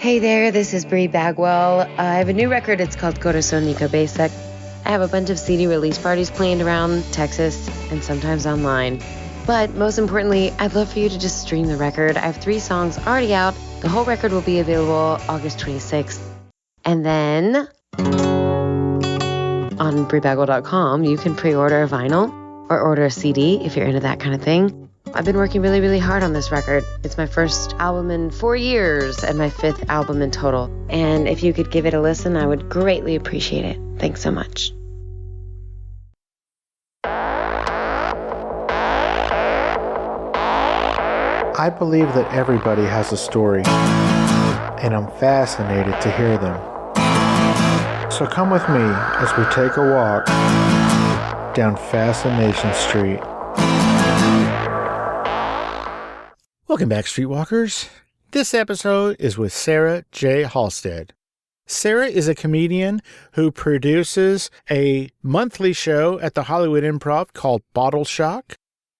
Hey there, this is Brie Bagwell. I have a new record. It's called Corazón y Cabeza. I have a bunch of CD release parties planned around Texas and sometimes online. But most importantly, I'd love for you to just stream the record. I have 3 songs already out. The whole record will be available August 26th. And then on briebagwell.com, you can pre-order a vinyl or order a CD if you're into that kind of thing. I've been working really, really hard on this record. It's my first album in 4 years and my 5th album in total. And if you could give it a listen, I would greatly appreciate it. Thanks so much. I believe that everybody has a story, and I'm fascinated to hear them. So come with me as we take a walk down Fascination Street. Welcome back, Streetwalkers. This episode is with Sarah J. Halstead. Sarah is a comedian who produces a monthly show at the Hollywood Improv called Bottle Shock.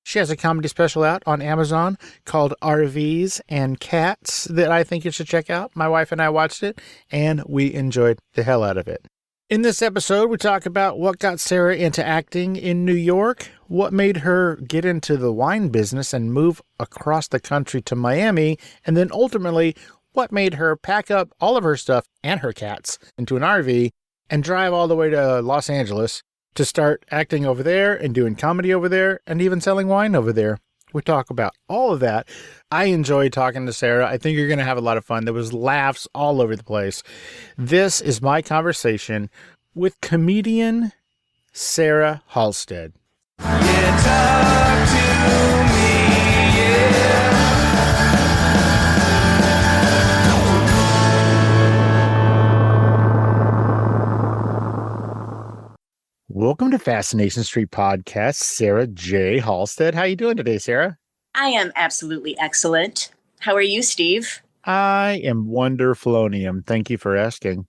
She has a comedy special out on Amazon called RV'sandcats that I think you should check out. My wife and I watched it, and we enjoyed the hell out of it. In this episode, we talk about what got Sarah into acting in New York, what made her get into the wine business and move across the country to Miami, and then ultimately, what made her pack up all of her stuff and her cats into an RV and drive all the way to Los Angeles to start acting over there and doing comedy over there and even selling wine over there. We talk about all of that. I enjoyed talking to Sarah. I think you're going to have a lot of fun. There was laughs all over the place. This is my conversation with comedian Sarah Halstead. Yeah, talk to me, yeah. Welcome to Fascination Street Podcast, Sarah J. Halstead. How you doing today, Sarah? I am absolutely excellent. How are you, Steve? I am wonderfulonium. Thank you for asking.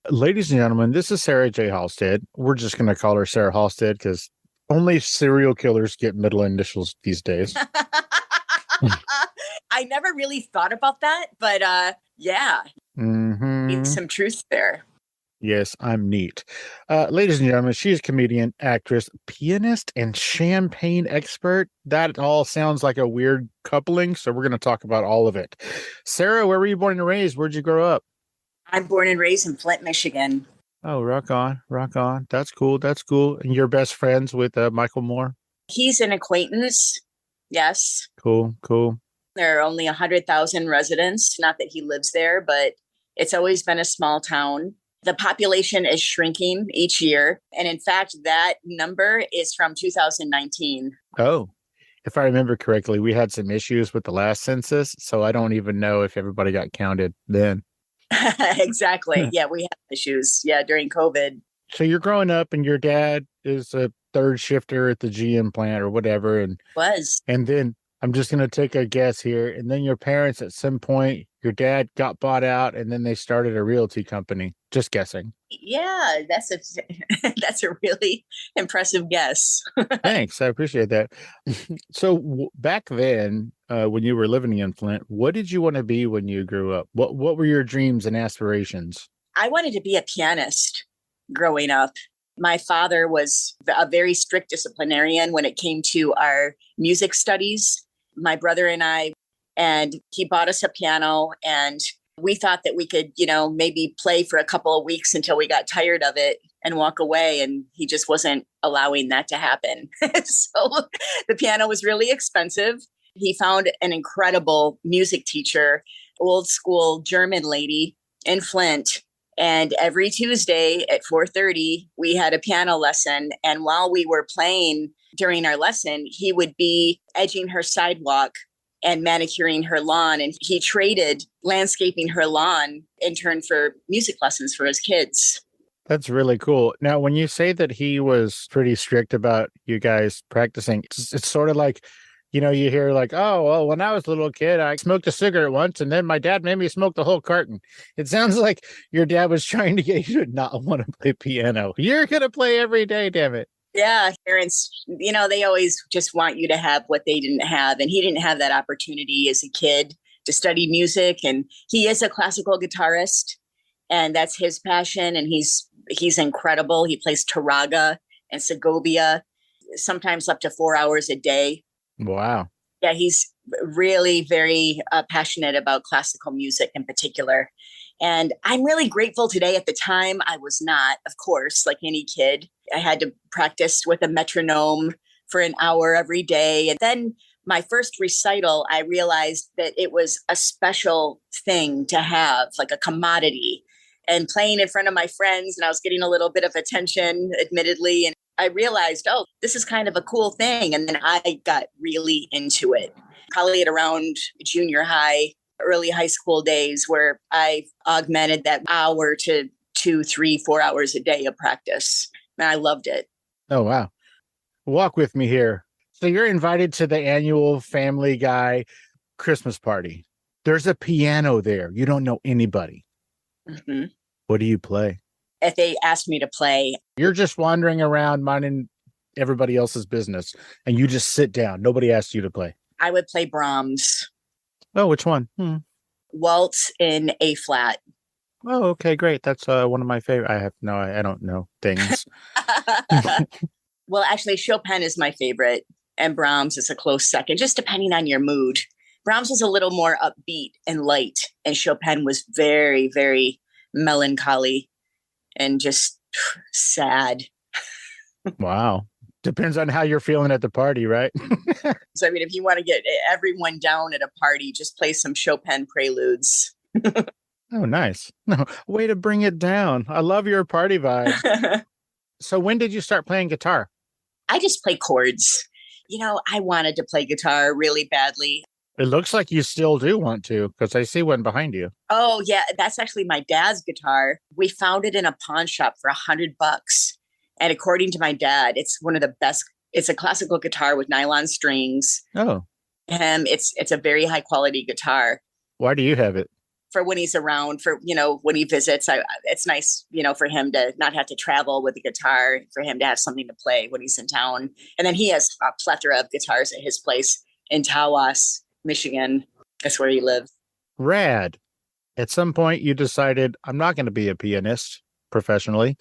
Ladies and gentlemen, this is Sarah J. Halstead. We're just going to call her Sarah Halstead because only serial killers get middle initials these days. I never really thought about that, but yeah, some truth there. Yes, I'm neat. Ladies and gentlemen, she is comedian, actress, pianist, and champagne expert. That all sounds like a weird coupling, so we're going to talk about all of it. Sarah, where were you born and raised? Where'd you grow up? I'm born and raised in Flint, Michigan. Oh, rock on, rock on. That's cool, that's cool. And you're best friends with Michael Moore? He's an acquaintance, yes. Cool, cool. There are only 100,000 residents. Not that he lives there, but it's always been a small town. The population is shrinking each year. And in fact, that number is from 2019. Oh, if I remember correctly, we had some issues with the last census. So I don't even know if everybody got counted then. Exactly. Yeah, we had issues. Yeah, during COVID. So you're growing up and your dad is a third shifter at the GM plant or whatever. And then I'm just going to take a guess here. And then your parents at some point, your dad got bought out and then they started a realty company. Just guessing. Yeah, that's a really impressive guess. Thanks. I appreciate that. So back then, when you were living in Flint, what did you want to be when you grew up? What were your dreams and aspirations? I wanted to be a pianist growing up. My father was a very strict disciplinarian when it came to our music studies. My brother and he bought us a piano, and we thought that we could, maybe play for a couple of weeks until we got tired of it and walk away. And he just wasn't allowing that to happen. So the piano was really expensive. He found an incredible music teacher, old school German lady in Flint. And every Tuesday at 4:30, we had a piano lesson. And while we were playing during our lesson, he would be edging her sidewalk and manicuring her lawn. And he traded landscaping her lawn in turn for music lessons for his kids. That's really cool. Now, when you say that he was pretty strict about you guys practicing, it's sort of like, you hear like, oh, well, when I was a little kid, I smoked a cigarette once and then my dad made me smoke the whole carton. It sounds like your dad was trying to get you to not want to play piano. You're going to play every day, damn it. Yeah, parents, they always just want you to have what they didn't have. And he didn't have that opportunity as a kid. to study music. And he is a classical guitarist, and that's his passion. And he's incredible. He plays Taraga and Segovia, sometimes up to 4 hours a day. Wow. Yeah, he's really very passionate about classical music in particular. And I'm really grateful today. At the time, I was not, of course, like any kid. I had to practice with a metronome for an hour every day. And then my first recital, I realized that it was a special thing to have, like a commodity. And playing in front of my friends, and I was getting a little bit of attention, admittedly. And I realized, oh, this is kind of a cool thing. And then I got really into it, probably at around junior high, early high school days, where I augmented that hour to 2, 3, 4 hours a day of practice. And I loved it. Oh, wow. Walk with me here. So you're invited to the annual Family Guy Christmas party. There's a piano there. You don't know anybody. Mm-hmm. What do you play? If they asked me to play, You're just wandering around minding everybody else's business, and you just sit down. Nobody asked you to play. I would play Brahms, Oh, which one? Waltz in A flat. Oh, okay, great. That's one of my favorite. I don't know things. Well, actually, Chopin is my favorite, and Brahms is a close second, just depending on your mood. Brahms was a little more upbeat and light, and Chopin was very, very melancholy and just sad. Wow. Depends on how you're feeling at the party, right? So, I mean, if you want to get everyone down at a party, just play some Chopin preludes. Oh, nice. No, way to bring it down. I love your party vibe. So when did you start playing guitar? I just play chords. You know, I wanted to play guitar really badly. It looks like you still do want to, because I see one behind you. Oh, yeah. That's actually my dad's guitar. We found it in a pawn shop for $100. And according to my dad, it's one of the best. It's a classical guitar with nylon strings. Oh. It's a very high quality guitar. Why do you have it? For when he's around, for, when he visits, it's nice, for him to not have to travel with the guitar, for him to have something to play when he's in town. And then he has a plethora of guitars at his place in Tawas, Michigan. That's where he lives. Rad. At some point, you decided, I'm not going to be a pianist professionally.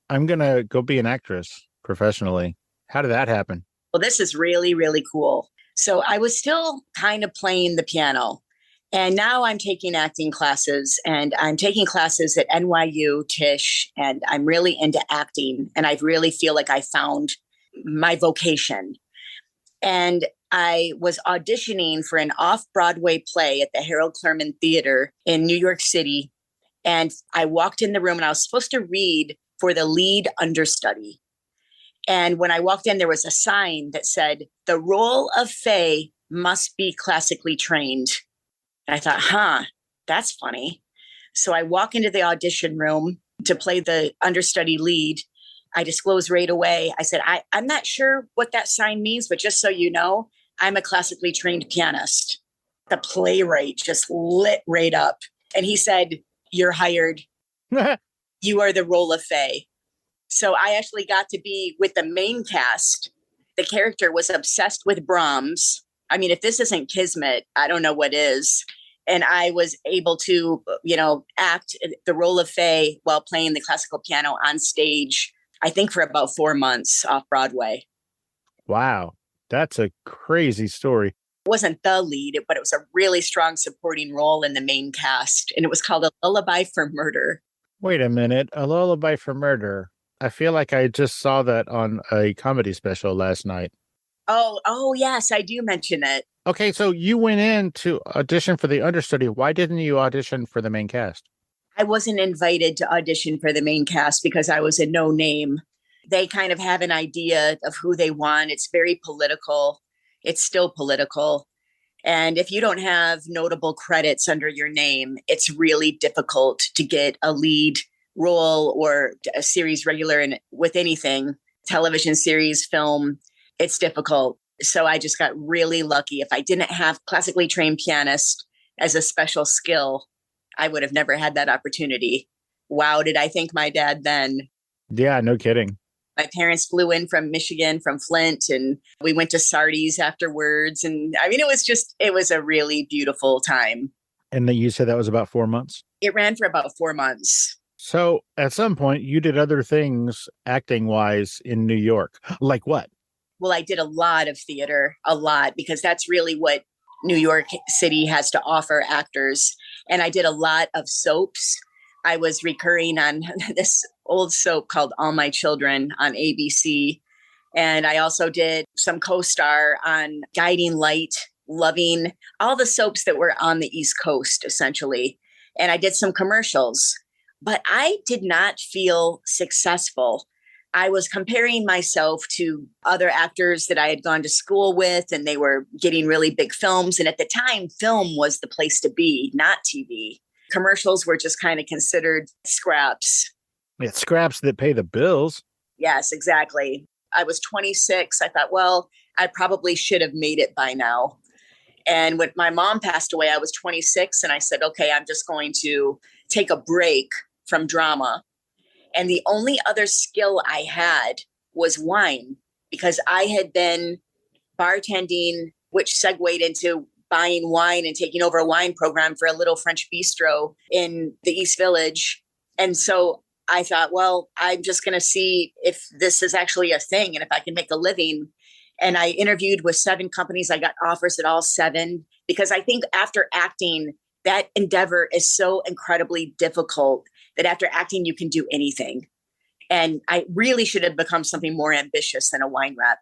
I'm going to go be an actress professionally. How did that happen? Well, this is really, really cool. So I was still kind of playing the piano. And now I'm taking acting classes, and I'm taking classes at NYU, Tisch, and I'm really into acting. And I really feel like I found my vocation. And I was auditioning for an off-Broadway play at the Harold Clurman Theater in New York City. And I walked in the room, and I was supposed to read for the lead understudy. And when I walked in, there was a sign that said, "The role of Faye must be classically trained." And I thought, that's funny. So I walk into the audition room to play the understudy lead. I disclose right away. I said, I'm not sure what that sign means, but just so you know, I'm a classically trained pianist. The playwright just lit right up. And he said, "You're hired. You are the role of Faye." So I actually got to be with the main cast. The character was obsessed with Brahms. I mean, if this isn't kismet, I don't know what is. And I was able to, act the role of Faye while playing the classical piano on stage, I think for about 4 months off Broadway. Wow. That's a crazy story. It wasn't the lead, but it was a really strong supporting role in the main cast. And it was called A Lullaby for Murder. Wait a minute. A Lullaby for Murder. I feel like I just saw that on a comedy special last night. Oh, yes, I do mention it. Okay, so you went in to audition for the understudy. Why didn't you audition for the main cast? I wasn't invited to audition for the main cast because I was a no name. They kind of have an idea of who they want. It's very political. It's still political. And if you don't have notable credits under your name, it's really difficult to get a lead role or a series regular with anything, television series, film. It's difficult. So I just got really lucky. If I didn't have classically trained pianist as a special skill, I would have never had that opportunity. Wow, did I thank my dad then? Yeah, no kidding. My parents flew in from Michigan, from Flint, and we went to Sardi's afterwards. And I mean, it was a really beautiful time. And then you said that was about 4 months? It ran for about 4 months. So at some point, you did other things acting-wise in New York. Like what? Well, I did a lot of theater, a lot, because that's really what New York City has to offer actors. And I did a lot of soaps. I was recurring on this old soap called All My Children on ABC. And I also did some co-star on Guiding Light, Loving, all the soaps that were on the East Coast, essentially. And I did some commercials, but I did not feel successful. I was comparing myself to other actors that I had gone to school with, and they were getting really big films. And at the time, film was the place to be, not TV. Commercials were just kind of considered scraps. It's scraps that pay the bills. Yes, exactly. I was 26. I thought, well, I probably should have made it by now. And when my mom passed away, I was 26. And I said, okay, I'm just going to take a break from drama. And the only other skill I had was wine, because I had been bartending, which segued into buying wine and taking over a wine program for a little French bistro in the East Village. And so I thought, well, I'm just going to see if this is actually a thing and if I can make a living. And I interviewed with 7 companies. I got offers at all 7, because I think after acting, that endeavor is so incredibly difficult that after acting, you can do anything. And I really should have become something more ambitious than a wine rep.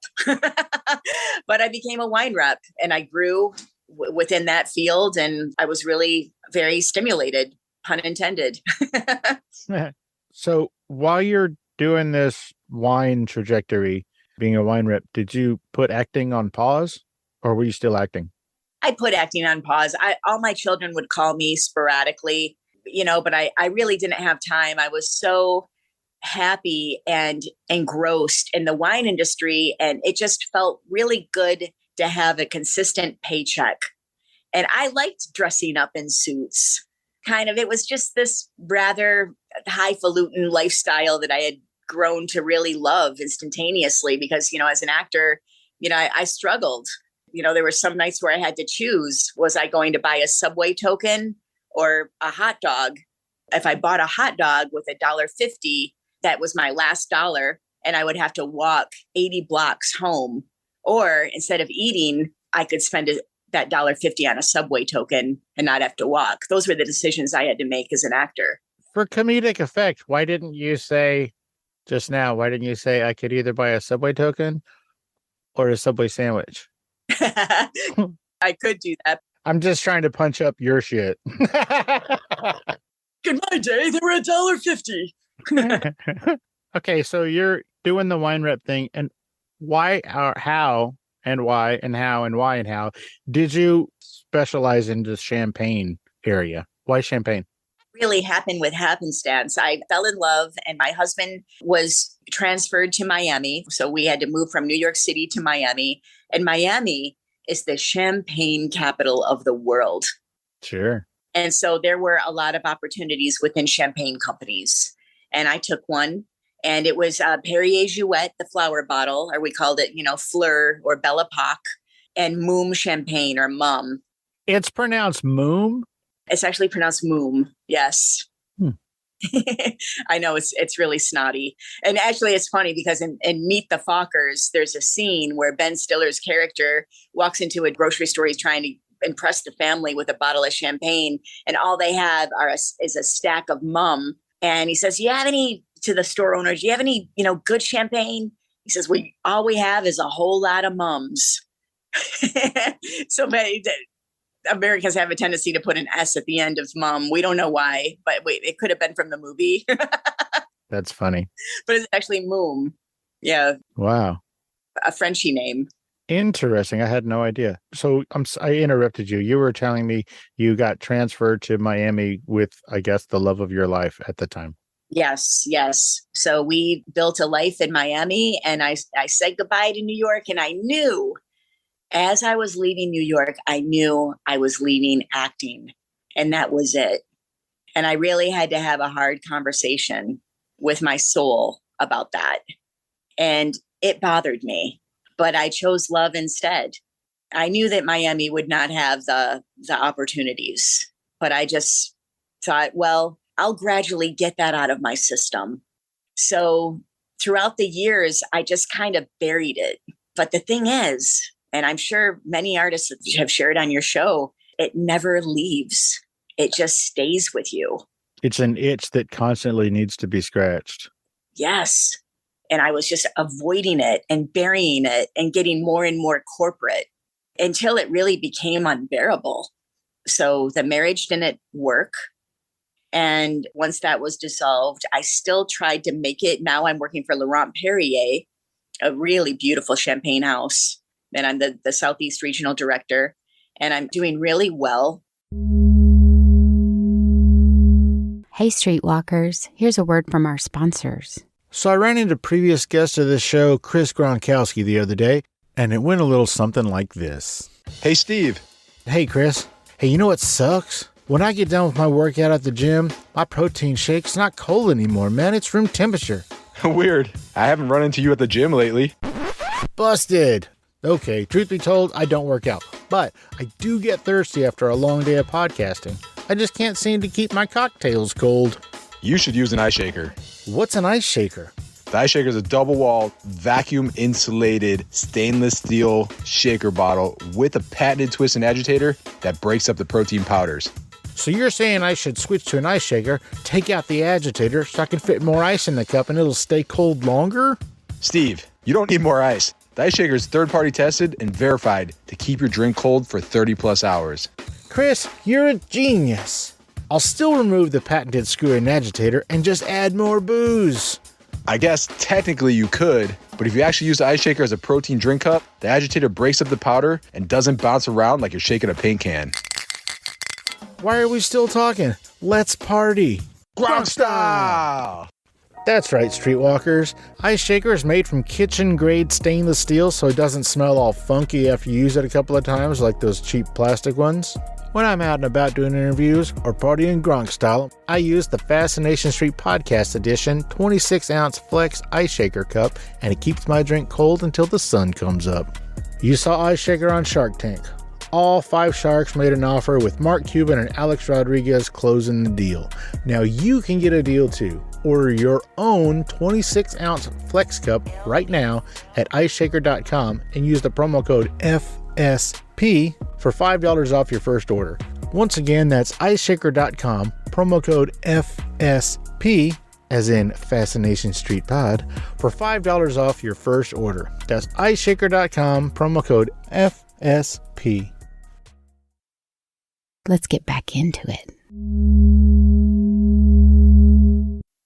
But I became a wine rep, and I grew within that field. And I was really very stimulated, pun intended. So while you're doing this wine trajectory, being a wine rep, did you put acting on pause, or were you still acting? I put acting on pause. All my children would call me sporadically, but I really didn't have time. I was so happy and engrossed in the wine industry, and it just felt really good to have a consistent paycheck. And I liked dressing up in suits. It was just this rather highfalutin lifestyle that I had grown to really love instantaneously, because, as an actor, I struggled. There were some nights where I had to choose, was I going to buy a Subway token or a hot dog? If I bought a hot dog with $1.50, that was my last dollar, and I would have to walk 80 blocks home. Or instead of eating, I could spend that $1.50 on a Subway token and not have to walk. Those were the decisions I had to make as an actor. For comedic effect, why didn't you say just now, I could either buy a Subway token or a Subway sandwich? I could do that. I'm just trying to punch up your shit. In my day, they were $1.50. Okay, so you're doing the wine rep thing, and why, or how, and why, and how, and why, and how did you specialize in the Champagne area? Why Champagne? Really happened with happenstance. I fell in love, and my husband was transferred to Miami. So we had to move from New York City to Miami. And Miami is the champagne capital of the world. Sure. And so there were a lot of opportunities within champagne companies. And I took one, and it was Perrier Jouet, the flower bottle, or we called it, Fleur or Belle Epoque, and Moom Champagne, or Mum. It's pronounced Moom? It's actually pronounced Moom. Yes. I know it's really snotty. And actually it's funny because in Meet the Fockers, there's a scene where Ben Stiller's character walks into a grocery store. He's trying to impress the family with a bottle of champagne, and all they have is a stack of Mum. And he says, to the store owner, do you have any, good champagne? He says, all we have is a whole lot of Mums. So many Americans have a tendency to put an S at the end of Mum. We don't know why, but it could have been from the movie. That's funny. But it's actually Moom. Yeah. Wow. A Frenchy name. Interesting. I had no idea. So I interrupted you. You were telling me you got transferred to Miami with, I guess, the love of your life at the time. Yes. So we built a life in Miami, and I said goodbye to New York, and I knew as I was leaving New York, I knew I was leaving acting, and that was it. And I really had to have a hard conversation with my soul about that. And it bothered me, but I chose love instead. I knew that Miami would not have the opportunities, but I just thought, well, I'll gradually get that out of my system. So throughout the years, I just kind of buried it. But the thing is, and I'm sure many artists have shared on your show, it never leaves. It just stays with you. It's an itch that constantly needs to be scratched. Yes. And I was just avoiding it and burying it and getting more and more corporate until it really became unbearable. So the marriage didn't work. And once that was dissolved, I still tried to make it. Now I'm working for Laurent Perrier, a really beautiful champagne house. And I'm the Southeast Regional Director. And I'm doing really well. Hey, Streetwalkers, here's a word from our sponsors. So I ran into previous guest of the show, Chris Gronkowski, the other day, and it went a little something like this. Hey, Steve. Hey, Chris. Hey, you know what sucks? When I get done with my workout at the gym, my protein shake's not cold anymore, man. It's room temperature. Weird. I haven't run into you at the gym lately. Busted. Okay, truth be told, I don't work out, but I do get thirsty after a long day of podcasting. I just can't seem to keep my cocktails cold. You should use an ice shaker. What's an ice shaker? The ice shaker is a double-walled, vacuum-insulated stainless steel shaker bottle with a patented twist and agitator that breaks up the protein powders. So you're saying I should switch to an ice shaker, take out the agitator so I can fit more ice in the cup and it'll stay cold longer? Steve, you don't need more ice. The ice shaker is third-party tested and verified to keep your drink cold for 30-plus hours. Chris, you're a genius. I'll still remove the patented screw and agitator and just add more booze. I guess technically you could, but if you actually use the ice shaker as a protein drink cup, the agitator breaks up the powder and doesn't bounce around like you're shaking a paint can. Why are we still talking? Let's party. Gronk style! That's right, Streetwalkers. Ice Shaker is made from kitchen-grade stainless steel so it doesn't smell all funky after you use it a couple of times like those cheap plastic ones. When I'm out and about doing interviews or partying Gronk style, I use the Fascination Street Podcast Edition 26-ounce Flex Ice Shaker cup, and it keeps my drink cold until the sun comes up. You saw Ice Shaker on Shark Tank. All 5 sharks made an offer with Mark Cuban and Alex Rodriguez closing the deal. Now you can get a deal too. Order your own 26-ounce Flex Cup right now at iceshaker.com and use the promo code FSP for $5 off your first order. Once again, that's iceshaker.com, promo code FSP, as in Fascination Street Pod, for $5 off your first order. That's iceshaker.com, promo code FSP. Let's get back into it.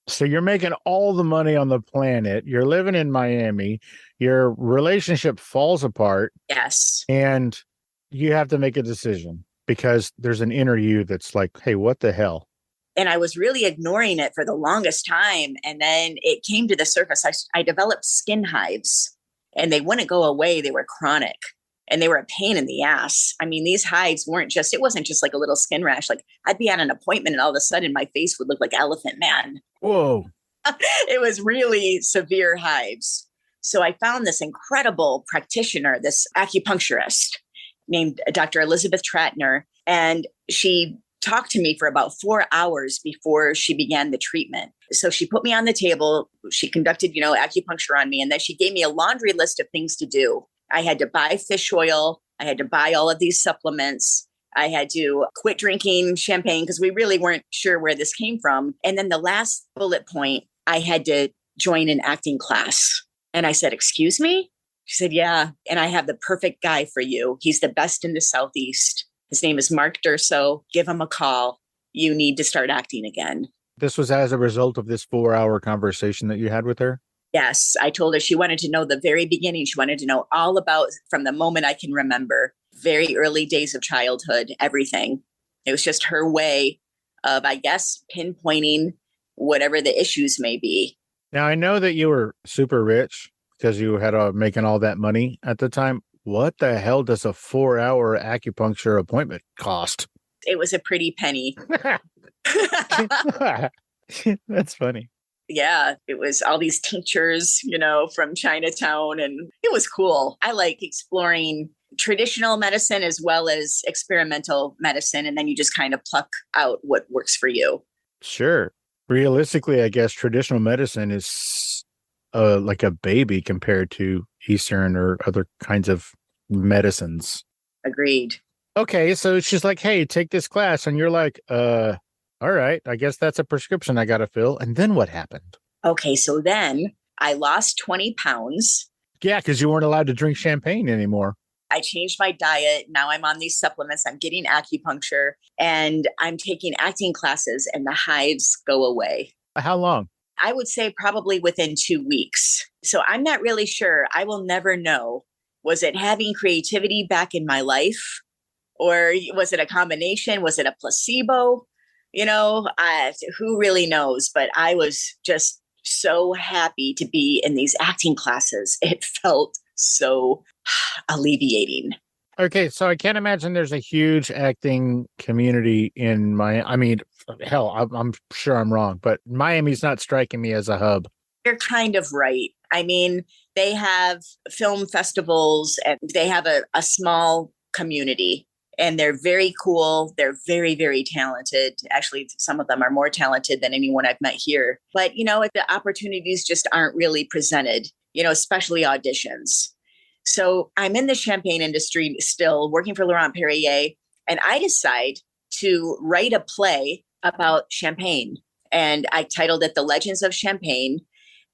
So you're making all the money on the planet. You're living in Miami. Your relationship falls apart. Yes. And you have to make a decision because there's an inner you that's like, hey, what the hell? And I was really ignoring it for the longest time. And then it came to the surface. I developed skin hives and they wouldn't go away. They were chronic. And they were a pain in the ass. I mean, these hives it wasn't just like a little skin rash. Like I'd be at an appointment and all of a sudden my face would look like Elephant Man. Whoa. It was really severe hives. So I found this incredible practitioner, this acupuncturist named Dr. Elizabeth Tratner. And she talked to me for about 4 hours before she began the treatment. So she put me on the table. She conducted, acupuncture on me. And then she gave me a laundry list of things to do. I had to buy fish oil. I had to buy all of these supplements. I had to quit drinking champagne because we really weren't sure where this came from. And then the last bullet point, I had to join an acting class. And I said, excuse me? She said, yeah. And I have the perfect guy for you. He's the best in the Southeast. His name is Mark Durso. Give him a call. You need to start acting again. This was as a result of this 4-hour conversation that you had with her? Yes, I told her she wanted to know the very beginning. She wanted to know all about, from the moment I can remember, very early days of childhood, everything. It was just her way of, I guess, pinpointing whatever the issues may be. Now, I know that you were super rich because you had making all that money at the time. What the hell does a 4-hour acupuncture appointment cost? It was a pretty penny. That's funny. Yeah, it was all these tinctures, from Chinatown, and it was cool. I like exploring traditional medicine as well as experimental medicine, and then you just kind of pluck out what works for you. Sure. Realistically, I guess traditional medicine is like a baby compared to Eastern or other kinds of medicines. Agreed. Okay, so she's like, hey, take this class. And you're like, all right, I guess that's a prescription I got to fill. And then what happened? Okay, so then I lost 20 pounds. Yeah, because you weren't allowed to drink champagne anymore. I changed my diet. Now I'm on these supplements. I'm getting acupuncture and I'm taking acting classes, and the hives go away. How long? I would say probably within 2 weeks. So I'm not really sure. I will never know. Was it having creativity back in my life? Or was it a combination? Was it a placebo? Who really knows? But I was just so happy to be in these acting classes. It felt so alleviating. Okay, so I can't imagine there's a huge acting community in hell, I'm sure I'm wrong, but Miami's not striking me as a hub. You're kind of right. I mean, they have film festivals and they have a small community, and they're very cool. They're very, very talented. Actually, some of them are more talented than anyone I've met here. But, the opportunities just aren't really presented, especially auditions. So I'm in the champagne industry still, working for Laurent Perrier, and I decide to write a play about champagne. And I titled it The Legends of Champagne.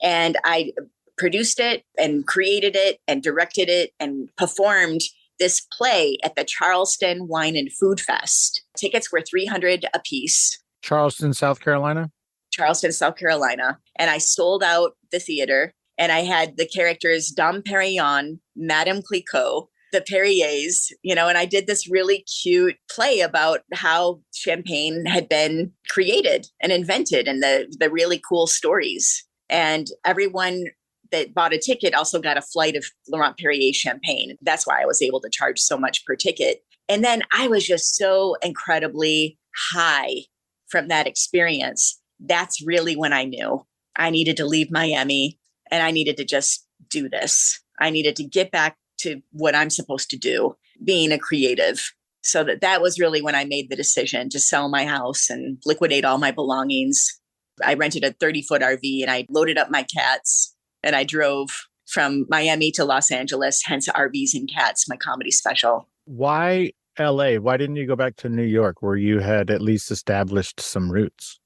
And I produced it and created it and directed it and performed this play at the Charleston Wine and Food Fest. Tickets were $300 a piece. Charleston, South Carolina? Charleston, South Carolina. And I sold out the theater. And I had the characters Dom Perignon, Madame Clicquot, the Perriers, and I did this really cute play about how champagne had been created and invented and the really cool stories. And everyone that bought a ticket also got a flight of Laurent Perrier champagne. That's why I was able to charge so much per ticket. And then I was just so incredibly high from that experience. That's really when I knew I needed to leave Miami and I needed to just do this. I needed to get back to what I'm supposed to do, being a creative. So that was really when I made the decision to sell my house and liquidate all my belongings. I rented a 30-foot RV and I loaded up my cats and I drove from Miami to Los Angeles, hence RVs and Cats, my comedy special. Why LA? Why didn't you go back to New York where you had at least established some roots?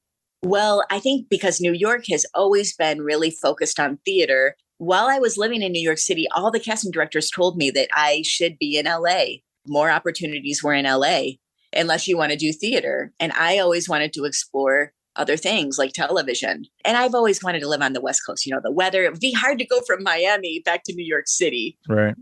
Well, I think because New York has always been really focused on theater. While I was living in New York City, all the casting directors told me that I should be in LA. More opportunities were in LA, unless you want to do theater. And I always wanted to explore other things like television. And I've always wanted to live on the West Coast. The weather, it would be hard to go from Miami back to New York City. Right.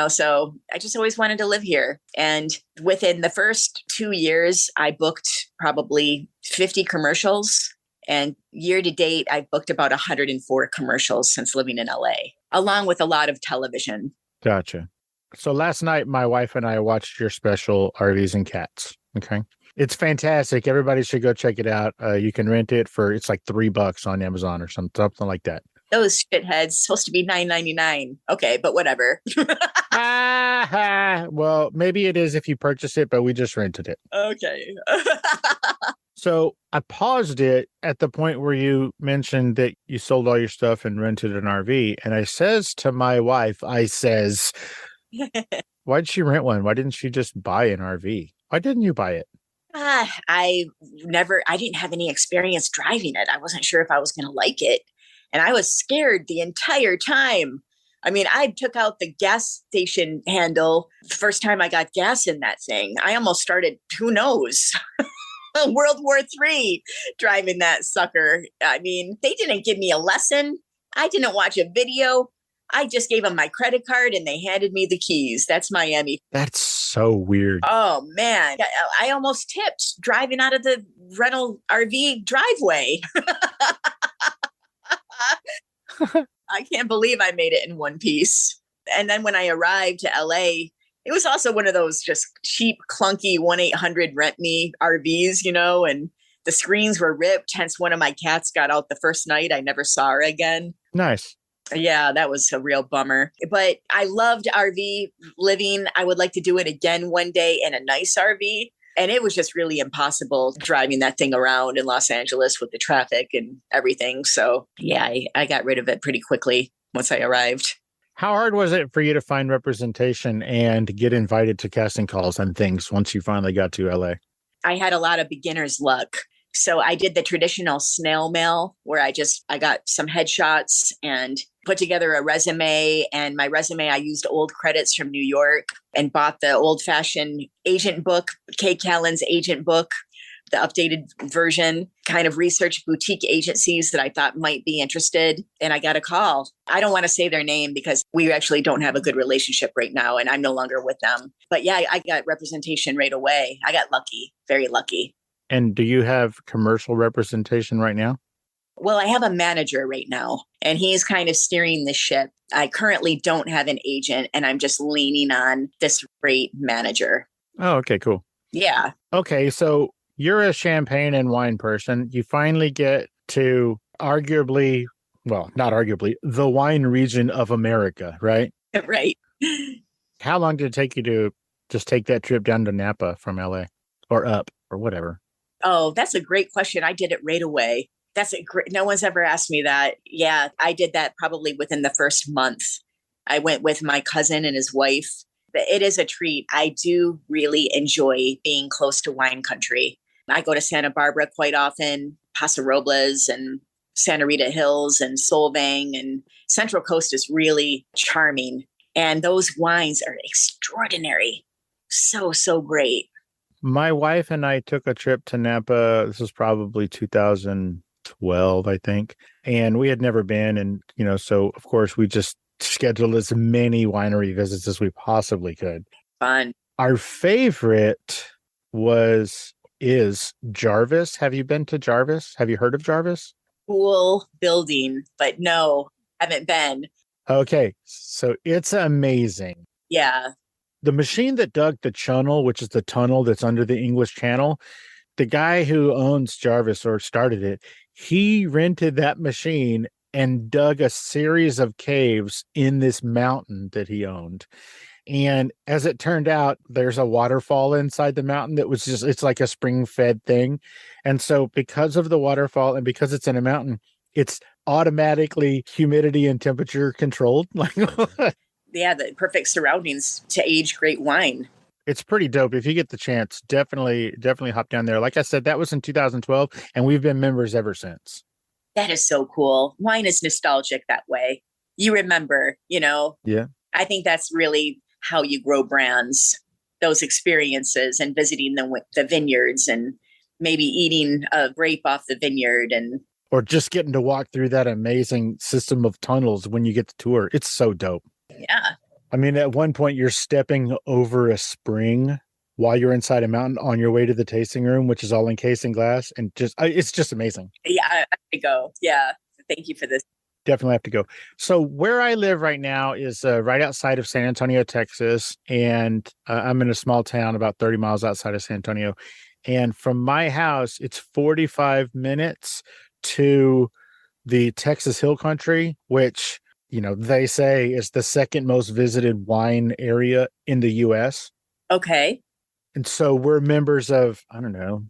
So I just always wanted to live here. And within the first 2 years, I booked probably 50 commercials. And year to date, I've booked about 104 commercials since living in LA, along with a lot of television. Gotcha. So last night, my wife and I watched your special, RVs and Cats. Okay. It's fantastic. Everybody should go check it out. You can rent it it's like $3 on Amazon or something like that. Those shitheads, supposed to be $9.99. Okay, but whatever. Well, maybe it is if you purchase it, but we just rented it. Okay. So I paused it at the point where you mentioned that you sold all your stuff and rented an RV. And I says to my wife, why'd she rent one? Why didn't she just buy an RV? Why didn't you buy it? I didn't have any experience driving it. I wasn't sure if I was going to like it. And I was scared the entire time. I mean, I took out the gas station handle the first time I got gas in that thing. I almost started, who knows, World War III driving that sucker. I mean, they didn't give me a lesson. I didn't watch a video. I just gave them my credit card and they handed me the keys. That's Miami. That's so weird. Oh, man. I almost tipped driving out of the rental RV driveway. I can't believe I made it in one piece. And then when I arrived to LA, it was also one of those just cheap, clunky 1-800 rent me RVs, and the screens were ripped. Hence, one of my cats got out the first night. I never saw her again. Nice. Yeah, that was a real bummer. But I loved RV living. I would like to do it again one day in a nice RV. And it was just really impossible driving that thing around in Los Angeles with the traffic and everything. So yeah, I got rid of it pretty quickly once I arrived. How hard was it for you to find representation and get invited to casting calls and things once you finally got to LA? I had a lot of beginner's luck. So I did the traditional snail mail where I got some headshots and put together a resume. And my resume, I used old credits from New York and bought the old fashioned agent book, Kay Callan's agent book, the updated version, kind of researched boutique agencies that I thought might be interested. And I got a call. I don't want to say their name because we actually don't have a good relationship right now and I'm no longer with them. But yeah, I got representation right away. I got lucky, very lucky. And do you have commercial representation right now? Well, I have a manager right now, and he's kind of steering the ship. I currently don't have an agent, and I'm just leaning on this great manager. Oh, okay, cool. Yeah. Okay, so you're a champagne and wine person. You finally get to arguably, well, not arguably, the wine region of America, right? Right. How long did it take you to just take that trip down to Napa from LA or up or whatever? Oh, that's a great question. I did it right away. No one's ever asked me that. Yeah, I did that probably within the first month. I went with my cousin and his wife. It is a treat. I do really enjoy being close to wine country. I go to Santa Barbara quite often, Paso Robles and Santa Rita Hills and Solvang, and Central Coast is really charming. And those wines are extraordinary. So, so great. My wife and I took a trip to Napa. This was probably 2012, I think. And we had never been. And, so of course we just scheduled as many winery visits as we possibly could. Fun. Our favorite is Jarvis. Have you been to Jarvis? Have you heard of Jarvis? Cool building, but no, haven't been. Okay. So it's amazing. Yeah. The machine that dug the channel, which is the tunnel that's under the English Channel, the guy who owns Jarvis or started it, he rented that machine and dug a series of caves in this mountain that he owned. And as it turned out, there's a waterfall inside the mountain that was it's like a spring-fed thing. And so because of the waterfall and because it's in a mountain, it's automatically humidity and temperature controlled. Yeah, the perfect surroundings to age great wine. It's pretty dope. If you get the chance, definitely hop down there. Like I said, that was in 2012, and we've been members ever since. That is so cool. Wine is nostalgic that way. You remember, Yeah. I think that's really how you grow brands, those experiences and visiting the vineyards and maybe eating a grape off the vineyard or just getting to walk through that amazing system of tunnels when you get to tour. It's so dope. Yeah. I mean, at one point you're stepping over a spring while you're inside a mountain on your way to the tasting room, which is all encased in glass. And it's just amazing. Yeah, I have to go. Yeah. Thank you for this. Definitely have to go. So where I live right now is right outside of San Antonio, Texas. And I'm in a small town about 30 miles outside of San Antonio. And from my house, it's 45 minutes to the Texas Hill Country, which they say is the second most visited wine area in the U.S. Okay. And so we're members of, I don't know,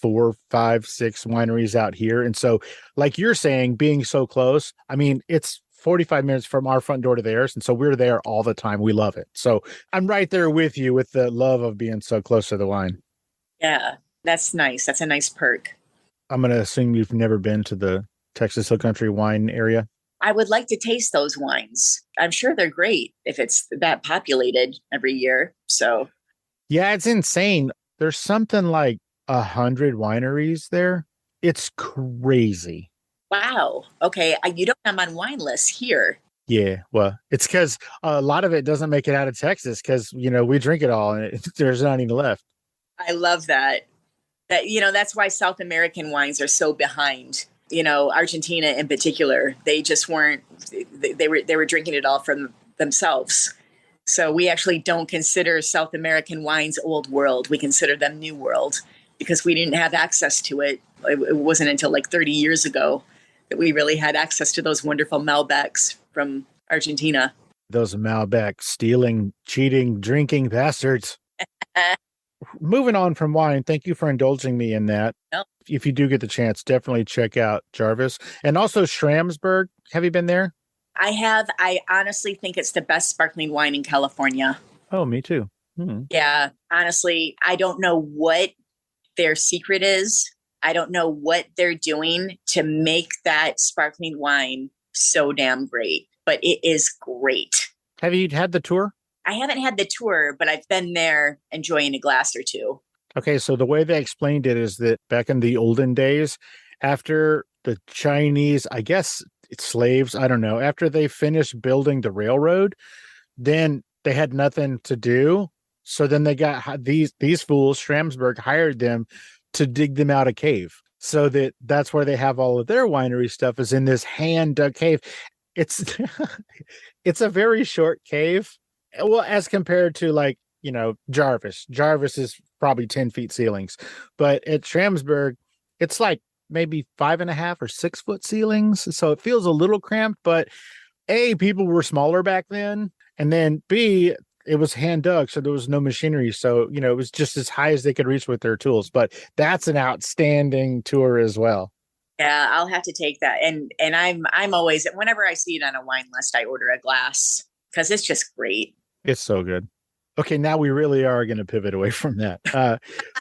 4, 5, 6 wineries out here. And so like you're saying, being so close, I mean, it's 45 minutes from our front door to theirs. And so we're there all the time. We love it. So I'm right there with you with the love of being so close to the wine. Yeah, that's nice. That's a nice perk. I'm going to assume you've never been to the Texas Hill Country wine area. I would like to taste those wines. I'm sure they're great if it's that populated every year. So, yeah, it's insane. There's something like 100 wineries there. It's crazy. Wow. Okay. You don't have on wine lists here. Yeah. Well, it's because a lot of it doesn't make it out of Texas because, we drink it all and there's not any left. I love that. That's why South American wines are so behind. Argentina in particular, they just weren't, they were drinking it all from themselves. So we actually don't consider South American wines old world. We consider them new world. because we didn't have access to it. It wasn't until like 30 years ago that we really had access to those wonderful Malbecs from Argentina. Those Malbec stealing, cheating, drinking bastards. Moving on from wine, thank you for indulging me in that. Yep. If you do get the chance, definitely check out Jarvis. And also Schramsberg. Have you been there? I have. I honestly think it's the best sparkling wine in California. Oh, me too. Yeah, honestly, I don't know what their secret is. I don't know what they're doing to make that sparkling wine so damn great, but it is great. Have you had the tour? I haven't had the tour, but I've been there enjoying a glass or two. Okay, so the way they explained it is that back in the olden days, after the Chinese, I guess it's slaves, I don't know, after they finished building the railroad, then they had nothing to do. So then they got these fools, Schramsberg, hired them to dig them out a cave. So that's where they have all of their winery stuff, is in this hand dug cave. It's it's a very short cave. Well, as compared to like, Jarvis. Jarvis is probably 10 feet ceilings. But at Schramsberg, it's like maybe 5.5 or 6 foot ceilings. So it feels a little cramped, but A, people were smaller back then. And then B, it was hand dug, so there was no machinery. So, it was just as high as they could reach with their tools. But that's an outstanding tour as well. Yeah, I'll have to take that. And I'm always, whenever I see it on a wine list, I order a glass because it's just great. It's so good. Okay, now we really are going to pivot away from that.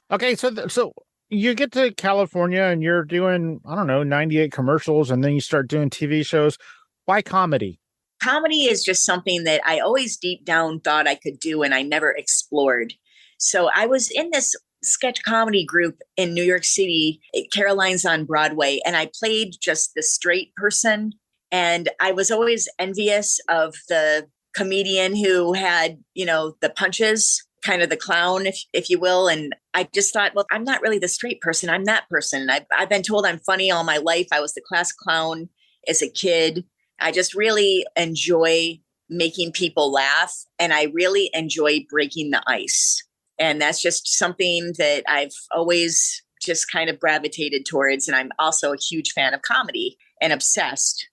Okay, so you get to California and you're doing, 98 commercials, and then you start doing TV shows. Why comedy? Comedy is just something that I always deep down thought I could do, and I never explored. So I was in this sketch comedy group in New York City, Caroline's on Broadway, and I played just the straight person. And I was always envious of the comedian who had, the punches, kind of the clown, if you will. And I just thought, well, I'm not really the straight person. I'm that person. I've been told I'm funny all my life. I was the class clown as a kid. I just really enjoy making people laugh, and I really enjoy breaking the ice. And that's just something that I've always just kind of gravitated towards. And I'm also a huge fan of comedy and obsessed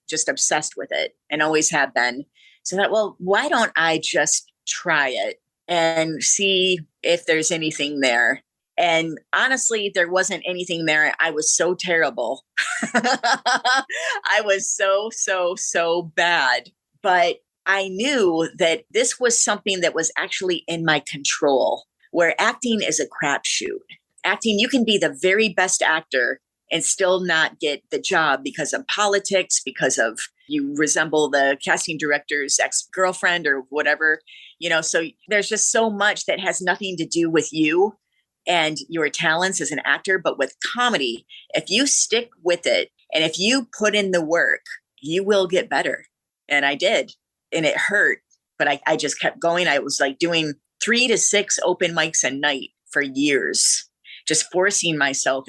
with it, and always have been. So I thought, well, why don't I just try it and see if there's anything there? And honestly, there wasn't anything there. I was so terrible. I was so bad. But I knew that this was something that was actually in my control, where acting is a crapshoot. Acting, you can be the very best actor and still not get the job because of politics, because of you resemble the casting director's ex-girlfriend or whatever, so there's just so much that has nothing to do with you and your talents as an actor. But with comedy, if you stick with it and if you put in the work, you will get better. And I did. And it hurt, but I just kept going. I was like doing 3 to 6 open mics a night for years, just forcing myself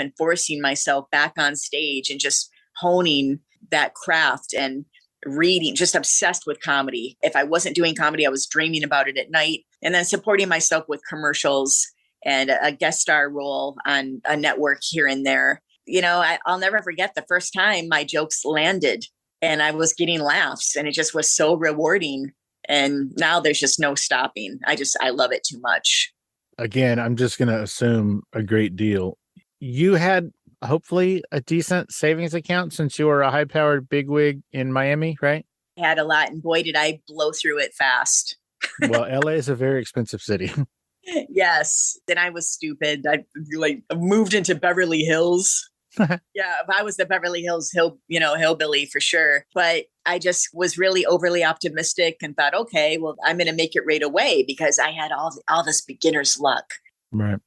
back on stage and just honing that craft and reading, just obsessed with comedy. If I wasn't doing comedy, I was dreaming about it at night, and then supporting myself with commercials and a guest star role on a network here and there. I'll never forget the first time my jokes landed and I was getting laughs, and it just was so rewarding. And now there's just no stopping. I love it too much. Again, I'm just going to assume a great deal. You had hopefully a decent savings account since you were a high-powered bigwig in Miami, right? I had a lot, and boy, did I blow through it fast. Well, LA is a very expensive city. Yes. Then I was stupid. I moved into Beverly Hills. Yeah, I was the Beverly Hills hillbilly for sure. But I just was really overly optimistic and thought, okay, well, I'm going to make it right away because I had all this beginner's luck. Right.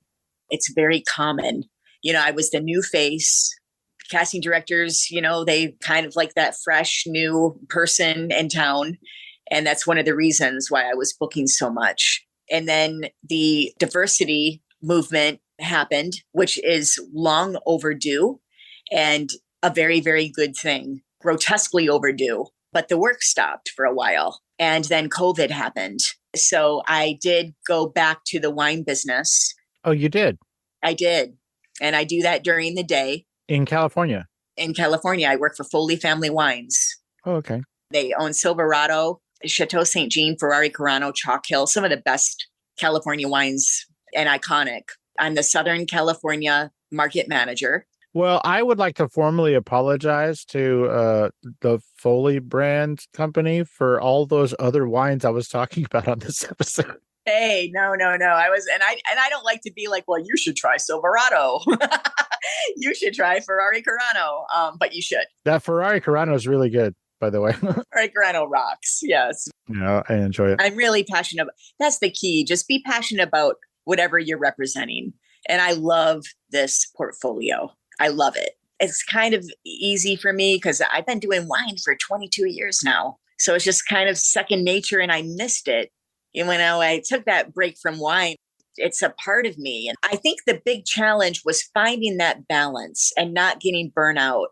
It's very common. I was the new face. Casting directors, they kind of like that fresh new person in town. And that's one of the reasons why I was booking so much. And then the diversity movement happened, which is long overdue and a very, very good thing, grotesquely overdue. But the work stopped for a while. And then COVID happened. So I did go back to the wine business. Oh, you did? I did. And I do that during the day. In California? In California, I work for Foley Family Wines. Oh, okay. They own Silverado, Chateau St. Jean, Ferrari Carano, Chalk Hill, some of the best California wines, and iconic. I'm the Southern California market manager. Well, I would like to formally apologize to the Foley brand company for all those other wines I was talking about on this episode. Hey, no. I don't like to be like, well, you should try Silverado. You should try Ferrari Carano. But you should. That Ferrari Carano is really good, by the way. Ferrari Carano rocks. Yes. Yeah, I enjoy it. I'm really passionate. That's the key. Just be passionate about whatever you're representing. And I love this portfolio. I love it. It's kind of easy for me because I've been doing wine for 22 years now. So it's just kind of second nature and I missed it. And when I took that break from wine, it's a part of me. And I think the big challenge was finding that balance and not getting burnout,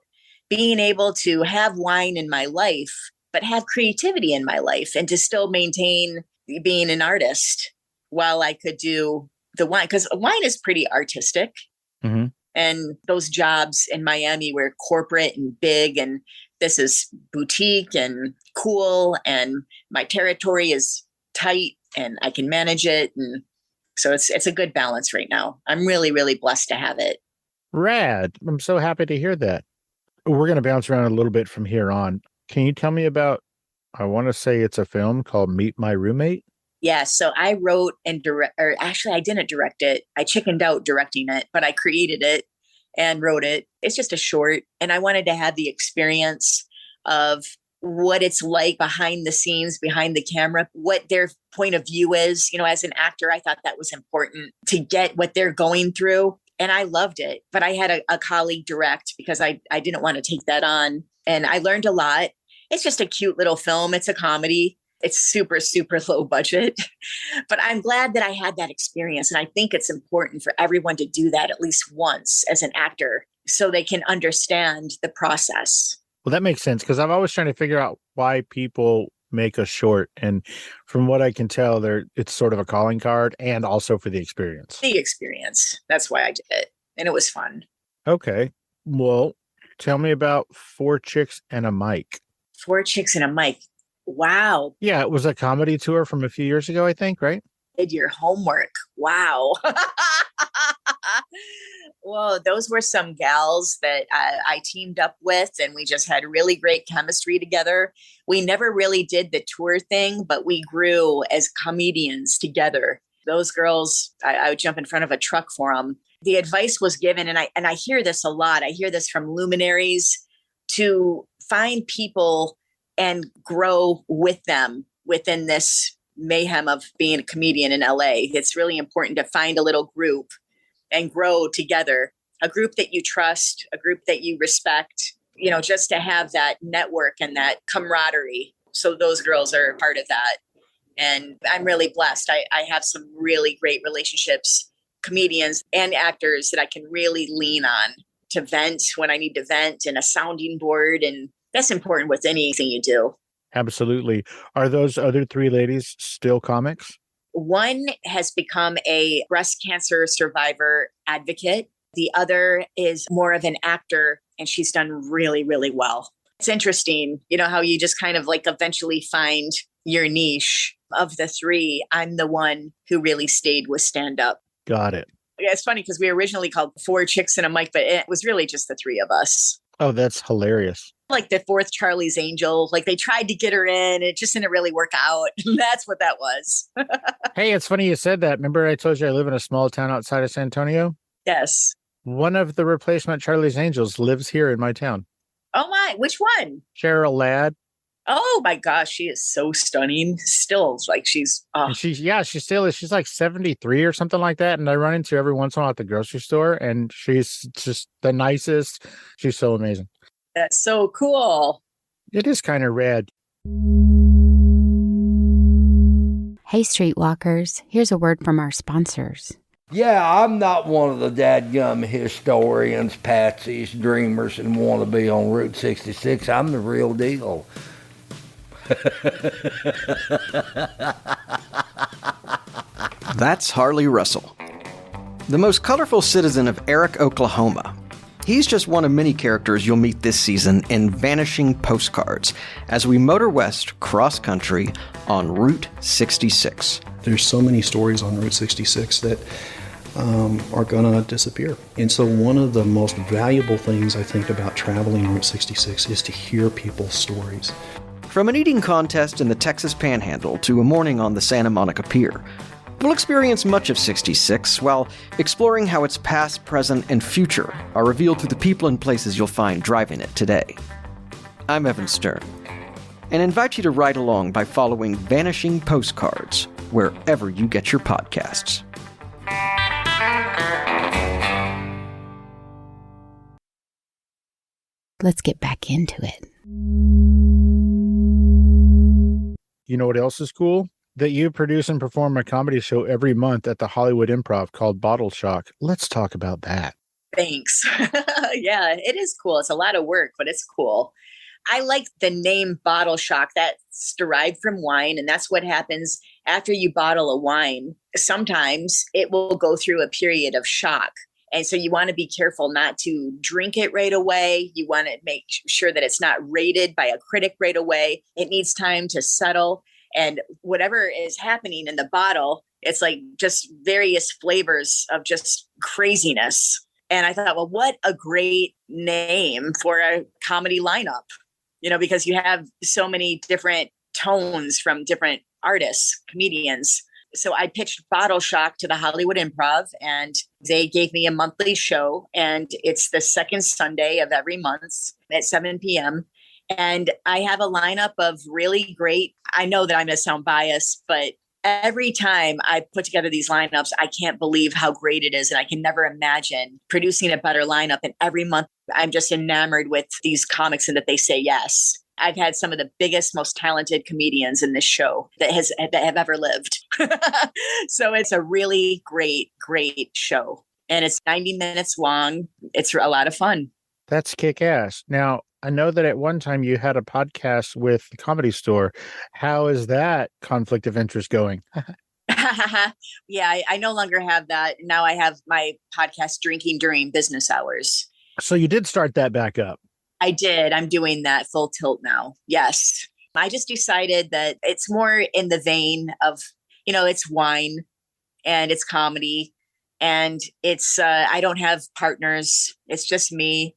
being able to have wine in my life, but have creativity in my life and to still maintain being an artist while I could do the wine. Because wine is pretty artistic. Mm-hmm. And those jobs in Miami were corporate and big, and this is boutique and cool, and my territory is tight and I can manage it. And so it's a good balance right now. I'm really, really blessed to have it. Rad. I'm so happy to hear that. We're going to bounce around a little bit from here on. Can you tell me about, I want to say it's a film called Meet My Roommate? Yeah. So I wrote and actually I didn't direct it. I chickened out directing it, but I created it and wrote it. It's just a short. And I wanted to have the experience of what it's like behind the scenes, behind the camera, what their point of view is. You know, as an actor, I thought that was important to get what they're going through. And I loved it. But I had a colleague direct because I didn't want to take that on. And I learned a lot. It's just a cute little film. It's a comedy. It's super, super low budget. But I'm glad that I had that experience. And I think it's important for everyone to do that at least once as an actor so they can understand the process. Well, that makes sense because I'm always trying to figure out why people make a short. And from what I can tell, it's sort of a calling card and also for the experience. The experience. That's why I did it. And it was fun. Okay. Well, tell me about Four Chicks and a Mic. Four Chicks and a Mic. Wow. Yeah, it was a comedy tour from a few years ago, I think, right? Did your homework. Wow. Well, those were some gals that I teamed up with, and we just had really great chemistry together. We never really did the tour thing, but we grew as comedians together. Those girls, I would jump in front of a truck for them. The advice was given, and I hear this a lot. I hear this from luminaries, to find people and grow with them within this mayhem of being a comedian in LA. It's really important to find a little group and grow together, a group that you trust, a group that you respect, you know, just to have that network and that camaraderie. So those girls are part of that. And I'm really blessed. I have some really great relationships, comedians and actors that I can really lean on to vent when I need to vent, and a sounding board. And that's important with anything you do. Absolutely. Are those other three ladies still comics? One has become a breast cancer survivor advocate. The other is more of an actor, and she's done really, really well. It's interesting, you know, how you just kind of like eventually find your niche. Of the three, I'm the one who really stayed with stand-up. Got it. Yeah, it's funny because we originally called Four Chicks and a Mic, but it was really just the three of us. Oh, that's hilarious. Like the fourth Charlie's Angel, like they tried to get her in. It just didn't really work out. That's what that was. Hey, it's funny you said that. Remember I told you I live in a small town outside of San Antonio? Yes. One of the replacement Charlie's Angels lives here in my town. Oh my, which one? Cheryl Ladd. Oh my gosh, she is so stunning. Still, like she's she still is. She's like 73 or something like that. And I run into her every once in a while at the grocery store, and she's just the nicest. She's so amazing. That's so cool. It is kind of rad. Hey, Streetwalkers, here's a word from our sponsors. Yeah, I'm not one of the dadgum historians, patsies, dreamers, and want to be on Route 66. I'm the real deal. That's Harley Russell. the most colorful citizen of Eric, Oklahoma. He's just one of many characters you'll meet this season in Vanishing Postcards as we motor west cross-country on Route 66. There's so many stories on Route 66 that are going to disappear. And so one of the most valuable things I think about traveling Route 66 is to hear people's stories. From an eating contest in the Texas Panhandle to a morning on the Santa Monica Pier, we'll experience much of 66 while exploring how its past, present, and future are revealed through the people and places you'll find driving it today. I'm Evan Stern, and invite you to ride along by following Vanishing Postcards wherever you get your podcasts. Let's get back into it. You know what else is cool? That you produce and perform a comedy show every month at the Hollywood Improv called Bottle Shock. Let's talk about that. Thanks. Yeah, it is cool. It's a lot of work, but it's cool. I like the name Bottle Shock. That's derived from wine, and that's what happens after you bottle a wine. Sometimes it will go through a period of shock. And so you want to be careful not to drink it right away. You want to make sure that it's not rated by a critic right away. It needs time to settle. And whatever is happening in the bottle, it's like just various flavors of just craziness. And I thought, well, what a great name for a comedy lineup, because you have so many different tones from different artists, comedians. So I pitched Bottle Shock to the Hollywood Improv, and they gave me a monthly show, and it's the second Sunday of every month at 7 p.m. And I have a lineup of really great, I know that I'm going to sound biased, but every time I put together these lineups, I can't believe how great it is. And I can never imagine producing a better lineup. And every month I'm just enamored with these comics and that they say yes. I've had some of the biggest, most talented comedians in this show that have ever lived. So it's a really great, great show. And it's 90 minutes long. It's a lot of fun. That's kick-ass. Now, I know that at one time you had a podcast with the Comedy Store. How is that conflict of interest going? Yeah, I no longer have that. Now I have my podcast, Drinking During Business Hours. So you did start that back up. I did. I'm doing that full tilt now. Yes. I just decided that it's more in the vein of, it's wine and it's comedy and it's, I don't have partners. It's just me.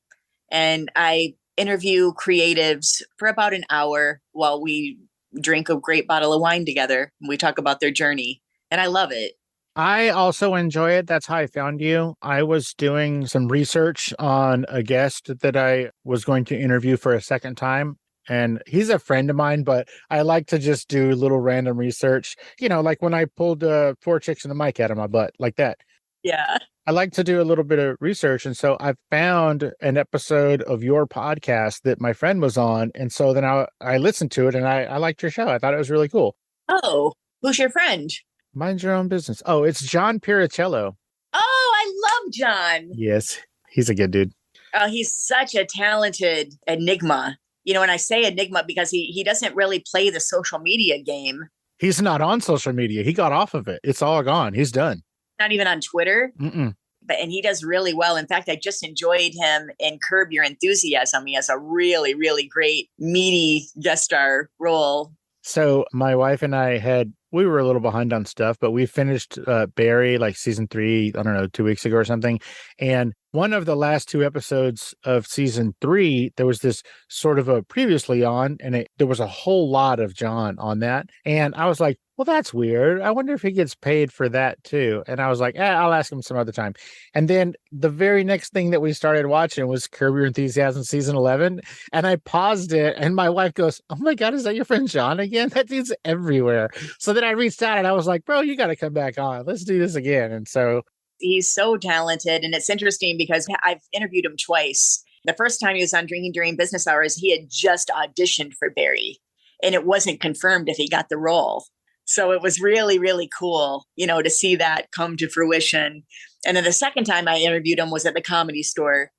And I interview creatives for about an hour while we drink a great bottle of wine together and we talk about their journey. And I love it. I also enjoy it. That's how I found you. I was doing some research on a guest that I was going to interview for a second time. And he's a friend of mine, but I like to just do little random research, like when I pulled 4 chicks and a mic out of my butt, like that. Yeah. I like to do a little bit of research. And so I found an episode of your podcast that my friend was on. And so then I listened to it and I liked your show. I thought it was really cool. Oh, who's your friend? Mind your own business. Oh, it's John Piricello. Oh, I love John. Yes, he's a good dude. Oh, he's such a talented enigma. And I say enigma because he doesn't really play the social media game. He's not on social media. He got off of it. It's all gone. He's done. Not even on Twitter. Mm-mm. And he does really well. In fact, I just enjoyed him in Curb Your Enthusiasm. He has a really, really great, meaty guest star role. So my wife and I we were a little behind on stuff, but we finished Barry like season 3, I don't know, 2 weeks ago or something. And one of the last 2 episodes of season 3, there was this sort of a previously on, and there was a whole lot of John on that. And I was like, well, that's weird. I wonder if he gets paid for that too. And I was like, I'll ask him some other time. And then the very next thing that we started watching was Curb Your Enthusiasm season 11. And I paused it and my wife goes, oh my God, is that your friend John again? That dude's everywhere. So then I reached out and I was like, bro, you got to come back on. Let's do this again. And so he's so talented. And it's interesting because I've interviewed him twice. The first time he was on Drinking During Business Hours, he had just auditioned for Barry and it wasn't confirmed if he got the role. So it was really, really cool, to see that come to fruition. And then the second time I interviewed him was at the Comedy Store.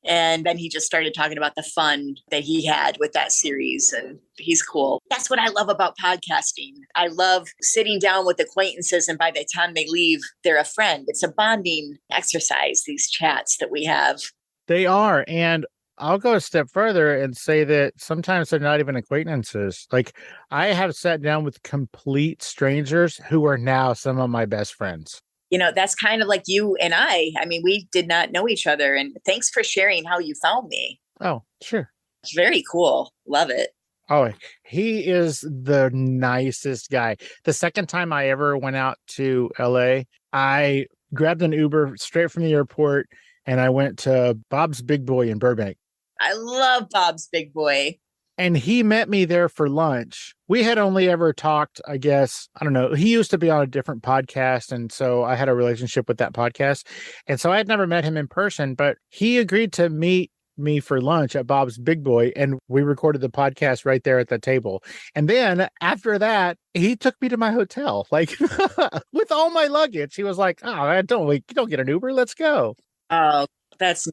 And then he just started talking about the fun that he had with that series. And he's cool. That's what I love about podcasting. I love sitting down with acquaintances. And by the time they leave, they're a friend. It's a bonding exercise, these chats that we have. They are. And I'll go a step further and say that sometimes they're not even acquaintances. Like, I have sat down with complete strangers who are now some of my best friends. You know, that's kind of like you and I. I mean, we did not know each other. And thanks for sharing how you found me. Oh, sure. It's very cool. Love it. Oh, he is the nicest guy. The second time I ever went out to LA, I grabbed an Uber straight from the airport and I went to Bob's Big Boy in Burbank. I love Bob's Big Boy. And he met me there for lunch. We had only ever talked, I guess, I don't know. He used to be on a different podcast. And so I had a relationship with that podcast. And so I had never met him in person, but he agreed to meet me for lunch at Bob's Big Boy. And we recorded the podcast right there at the table. And then after that, he took me to my hotel, like with all my luggage. He was like, oh, you don't get an Uber. Let's go. Oh,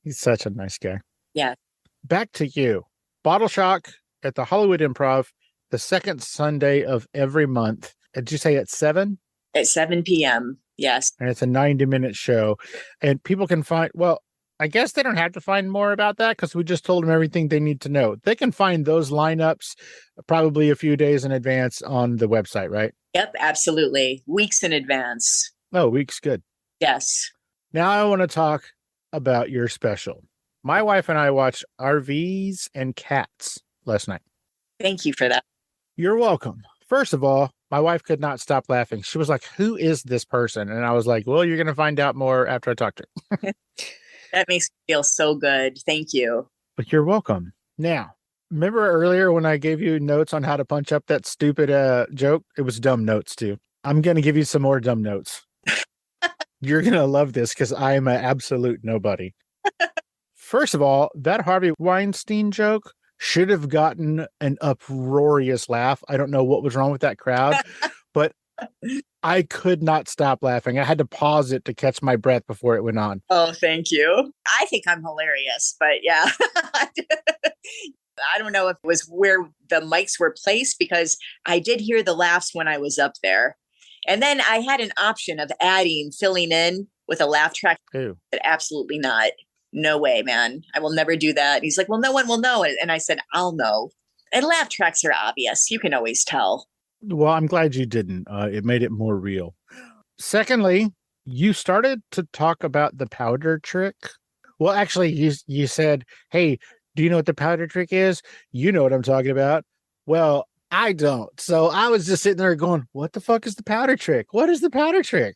he's such a nice guy. Yeah. Back to you. Bottle Shock at the Hollywood Improv, the second Sunday of every month. Did you say at 7? At 7 p.m. Yes. And it's a 90-minute show. And people can find, well, I guess they don't have to find more about that because we just told them everything they need to know. They can find those lineups probably a few days in advance on the website, right? Yep, absolutely. Weeks in advance. Oh, weeks. Good. Yes. Now I want to talk about your special. My wife and I watched RVs and Cats last night. Thank you for that. You're welcome. First of all, my wife could not stop laughing. She was like, who is this person? And I was like, well, you're going to find out more after I talk to her. That makes me feel so good. Thank you. But you're welcome. Now, remember earlier when I gave you notes on how to punch up that stupid joke? It was dumb notes too. I'm going to give you some more dumb notes. You're going to love this because I'm an absolute nobody. First of all, that Harvey Weinstein joke should have gotten an uproarious laugh. I don't know what was wrong with that crowd, but I could not stop laughing. I had to pause it to catch my breath before it went on. Oh, thank you. I think I'm hilarious, but yeah. I don't know if it was where the mics were placed because I did hear the laughs when I was up there. And then I had an option of filling in with a laugh track. Ew. But absolutely not. No way, man. I will never do that. And he's like, well, no one will know it. And I said, I'll know. And laugh tracks are obvious. You can always tell. Well, I'm glad you didn't. It made it more real. Secondly, you started to talk about the powder trick. Well, actually, you said, hey, do you know what the powder trick is? You know what I'm talking about. Well, I don't. So I was just sitting there going, what the fuck is the powder trick? What is the powder trick?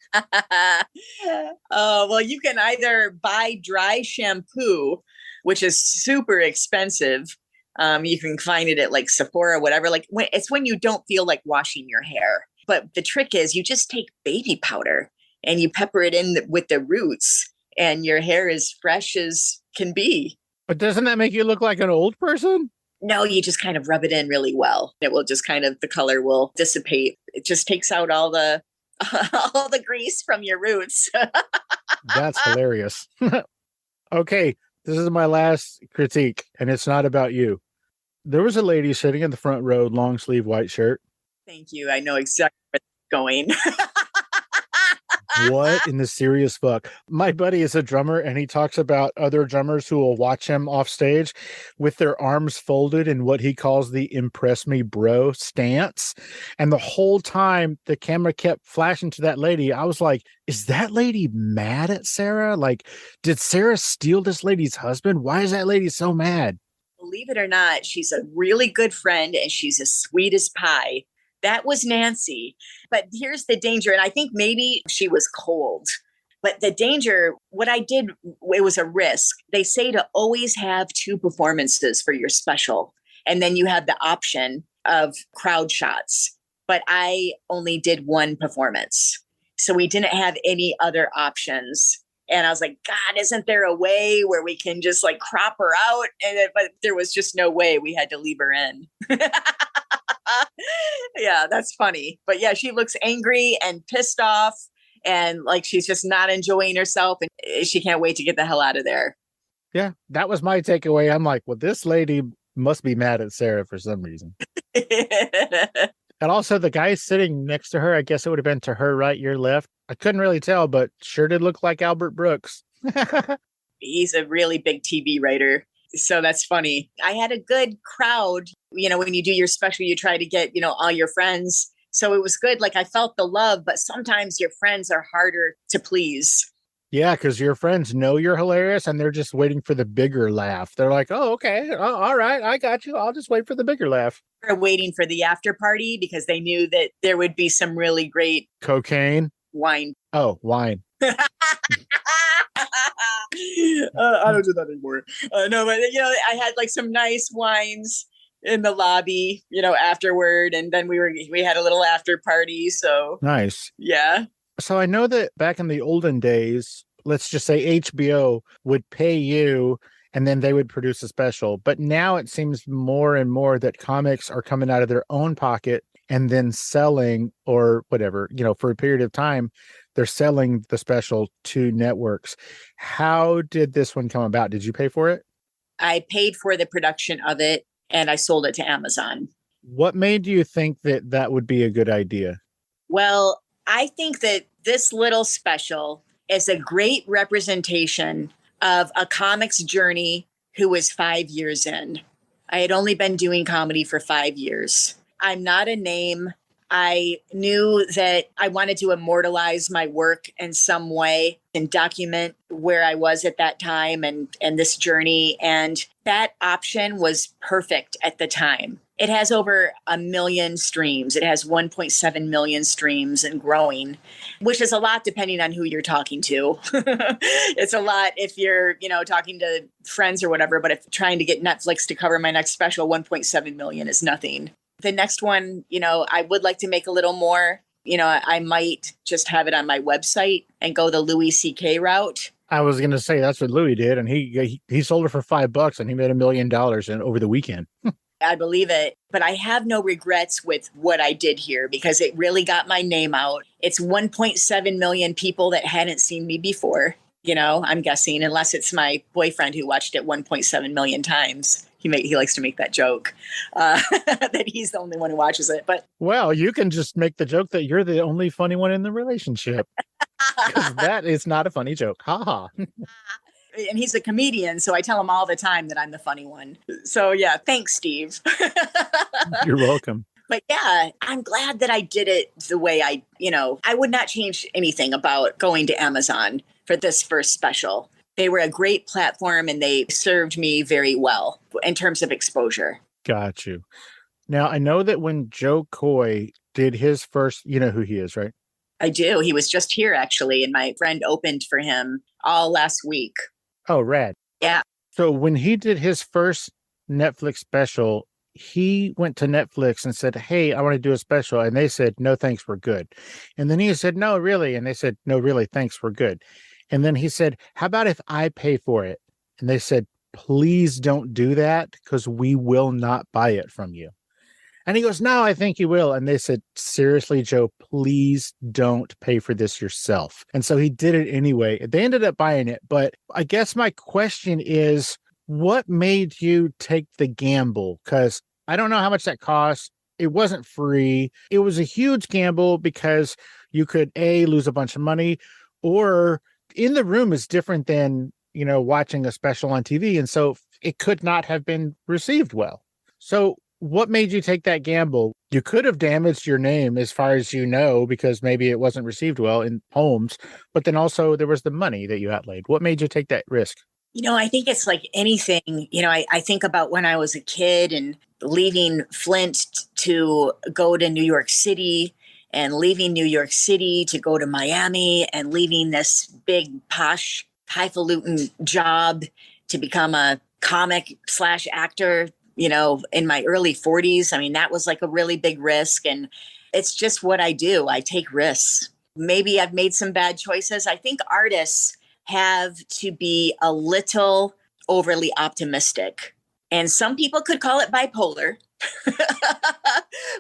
Oh, well, you can either buy dry shampoo, which is super expensive. You can find it at like Sephora, whatever. Like it's when you don't feel like washing your hair. But the trick is you just take baby powder and you pepper it in with the roots and your hair is fresh as can be. But doesn't that make you look like an old person? No, you just kind of rub it in really well. It will just the color will dissipate. It just takes out all the grease from your roots. That's hilarious. Okay, this is my last critique, and it's not about you. There was a lady sitting in the front row, long sleeve white shirt. Thank you. I know exactly where it's going. What in the serious fuck? My buddy is a drummer and he talks about other drummers who will watch him off stage with their arms folded in what he calls the impress me bro stance. And the whole time the camera kept flashing to that lady, I was like, is that lady mad at Sarah? Like, did Sarah steal this lady's husband? Why is that lady so mad? Believe it or not, she's a really good friend and she's as sweet as pie. That was Nancy. But here's the danger. And I think maybe she was cold. But the danger, what I did, it was a risk. They say to always have 2 performances for your special. And then you have the option of crowd shots. But I only did 1 performance. So we didn't have any other options. And I was like, God, isn't there a way where we can just like crop her out? But there was just no way. We had to leave her in. Yeah, that's funny. But yeah, she looks angry and pissed off and like she's just not enjoying herself and she can't wait to get the hell out of there. Yeah, that was my takeaway. I'm like, well, this lady must be mad at Sarah for some reason. And also the guy sitting next to her, I guess it would have been to her right, your left. I couldn't really tell, but sure did look like Albert Brooks. He's a really big TV writer. So that's funny. I had a good crowd. When you do your special, you try to get, all your friends. So it was good. Like I felt the love, but sometimes your friends are harder to please. Yeah, because your friends know you're hilarious and they're just waiting for the bigger laugh. They're like, oh, okay. Oh, all right. I got you. I'll just wait for the bigger laugh. They're waiting for the after party because they knew that there would be some really great cocaine wine. Oh, wine. I don't do that anymore. No, but I had like some nice wines in the lobby, afterward, and then we had a little after party. So nice. Yeah. So I know that back in the olden days, let's just say HBO would pay you and then they would produce a special. But now it seems more and more that comics are coming out of their own pocket and then selling or whatever, for a period of time, they're selling the special to networks. How did this one come about? Did you pay for it? I paid for the production of it and I sold it to Amazon. What made you think that that would be a good idea? Well, I think that this little special is a great representation of a comics journey who was 5 years in. I had only been doing comedy for 5 years. I'm not a name. I knew that I wanted to immortalize my work in some way and document where I was at that time and this journey. And that option was perfect at the time. It has over 1 million streams. It has 1.7 million streams and growing, which is a lot depending on who you're talking to. It's a lot if you're, talking to friends or whatever, but if trying to get Netflix to cover my next special, 1.7 million is nothing. The next one, I would like to make a little more. I might just have it on my website and go the Louis C.K. route. I was going to say that's what Louis did. And he sold it for $5 and he made $1 million over the weekend. I believe it, but I have no regrets with what I did here because it really got my name out. It's 1.7 million people that hadn't seen me before, I'm guessing, unless it's my boyfriend who watched it 1.7 million times. He likes to make that joke that he's the only one who watches it. But well, you can just make the joke that you're the only funny one in the relationship. That is not a funny joke. Ha ha. And he's a comedian, so I tell him all the time that I'm the funny one. So yeah, thanks, Steve. You're welcome. But yeah, I'm glad that I did it the way I would not change anything about going to Amazon for this first special. They were a great platform and they served me very well in terms of exposure. Got you. Now, I know that when Joe Coy did his first, you know who he is, right? I do. He was just here, actually, and my friend opened for him all last week. Oh, rad. Yeah. So when he did his first Netflix special, he went to Netflix and said, hey, I want to do a special. And they said, no, thanks, we're good. And then he said, no, really? And they said, no, really, thanks, we're good. And then he said, how about if I pay for it? And they said, please don't do that because we will not buy it from you. And he goes, no, I think you will. And they said, seriously, Joe, please don't pay for this yourself. And so he did it anyway. They ended up buying it. But I guess my question is, what made you take the gamble? Because I don't know how much that cost. It wasn't free. It was a huge gamble because you could, A, lose a bunch of money, or in the room is different than, watching a special on TV. And so it could not have been received well. So what made you take that gamble? You could have damaged your name as far as because maybe it wasn't received well in homes, but then also there was the money that you outlaid. What made you take that risk? I think it's like anything. I think about when I was a kid and leaving Flint to go to New York City and leaving New York City to go to Miami and leaving this big posh highfalutin job to become a comic / actor, in my early 40s. I mean, that was like a really big risk. And it's just what I do. I take risks. Maybe I've made some bad choices. I think artists have to be a little overly optimistic. And some people could call it bipolar.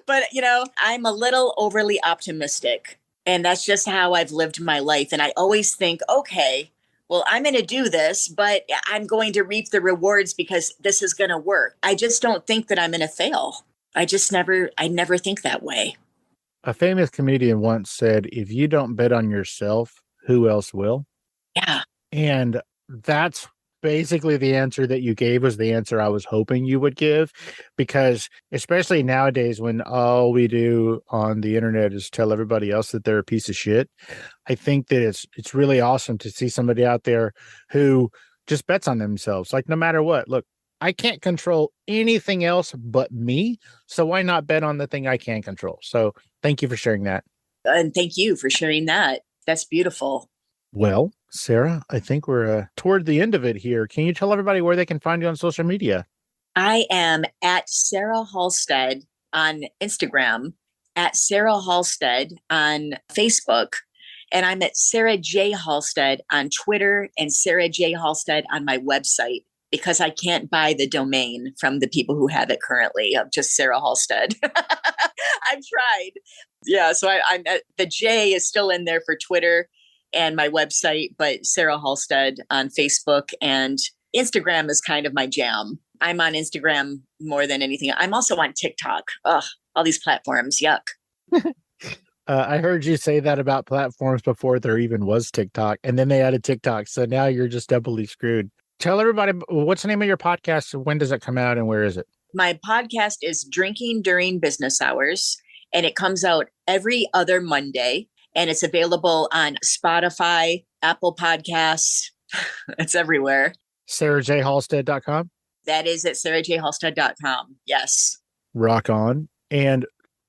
But, I'm a little overly optimistic. And that's just how I've lived my life. And I always think, okay, well, I'm going to do this, but I'm going to reap the rewards because this is going to work. I just don't think that I'm going to fail. I never think that way. A famous comedian once said, if you don't bet on yourself, who else will? Yeah. And that's basically the answer that you gave was the answer I was hoping you would give, because especially nowadays when all we do on the internet is tell everybody else that they're a piece of shit, I think that it's really awesome to see somebody out there who just bets on themselves. Like, no matter what, look, I can't control anything else but me, so why not bet on the thing I can control? So thank you for sharing that. And thank you for sharing that. That's beautiful. Well, Sarah, I think we're toward the end of it here. Can you tell everybody where they can find you on social media? I am at Sarah Halstead on Instagram, at Sarah Halstead on Facebook, and I'm at Sarah J. Halstead on Twitter and Sarah J. Halstead on my website, because I can't buy the domain from the people who have it currently of just Sarah Halstead. I've tried. Yeah, so I'm the J is still in there for Twitter and my website, but Sarah Halstead on Facebook, and Instagram is kind of my jam. I'm on Instagram more than anything. I'm also on TikTok. Ugh, all these platforms. Yuck. I heard you say that about platforms before there even was TikTok, and then they added TikTok. So now you're just doubly screwed. Tell everybody, what's the name of your podcast? When does it come out and where is it? My podcast is Drinking During Business Hours, and it comes out every other Monday. And it's available on Spotify, Apple Podcasts. It's everywhere. SarahJHalstead.com? That is at SarahJHalstead.com. Yes. Rock on. And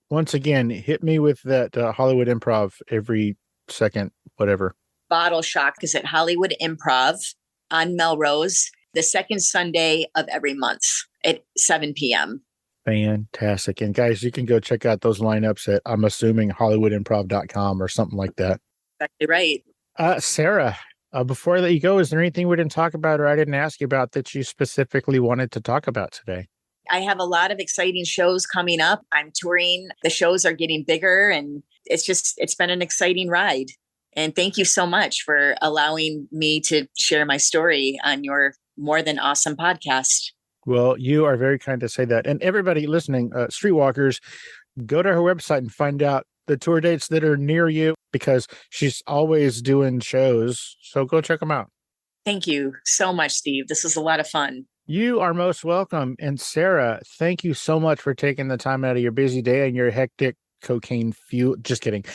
once again, hit me with that Hollywood Improv every second, whatever. Bottle Shock is at Hollywood Improv on Melrose, the second Sunday of every month at 7 p.m. Fantastic. And guys, you can go check out those lineups at, I'm assuming, HollywoodImprov.com or something like that. Exactly right. Sarah, before I let you go, is there anything we didn't talk about or I didn't ask you about that you specifically wanted to talk about today? I have a lot of exciting shows coming up. I'm touring. The shows are getting bigger, and it's been an exciting ride. And thank you so much for allowing me to share my story on your more than awesome podcast. Well, you are very kind to say that. And everybody listening, Streetwalkers, go to her website and find out the tour dates that are near you, because she's always doing shows. So go check them out. Thank you so much, Steve. This is a lot of fun. You are most welcome. And Sarah, thank you so much for taking the time out of your busy day and your hectic cocaine fuel. Just kidding.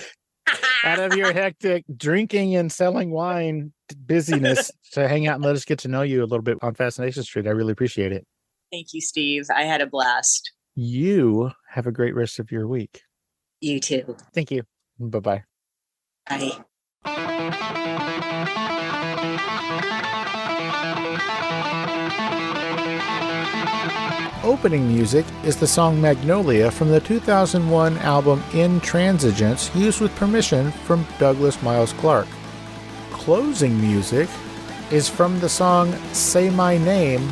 Out of your hectic drinking and selling wine busyness to hang out and let us get to know you a little bit on Fascination Street. I really appreciate it. Thank you, Steve. I had a blast. You have a great rest of your week. You too. Thank you. Bye-bye. Bye. Opening music is the song Magnolia from the 2001 album Intransigence, used with permission from Douglas Miles Clark. Closing music is from the song Say My Name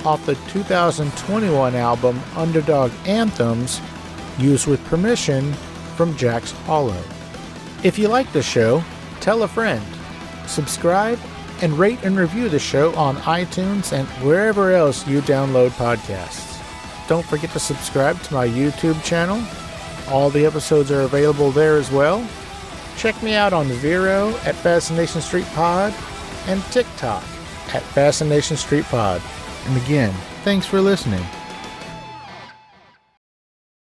off the 2021 album Underdog Anthems, used with permission from Jack's Hollow. If you like the show, tell a friend. Subscribe and rate and review the show on iTunes and wherever else you download podcasts. Don't forget to subscribe to my YouTube channel. All the episodes are available there as well. Check me out on Vero at Fascination Street Pod and TikTok at Fascination Street Pod. And again, thanks for listening.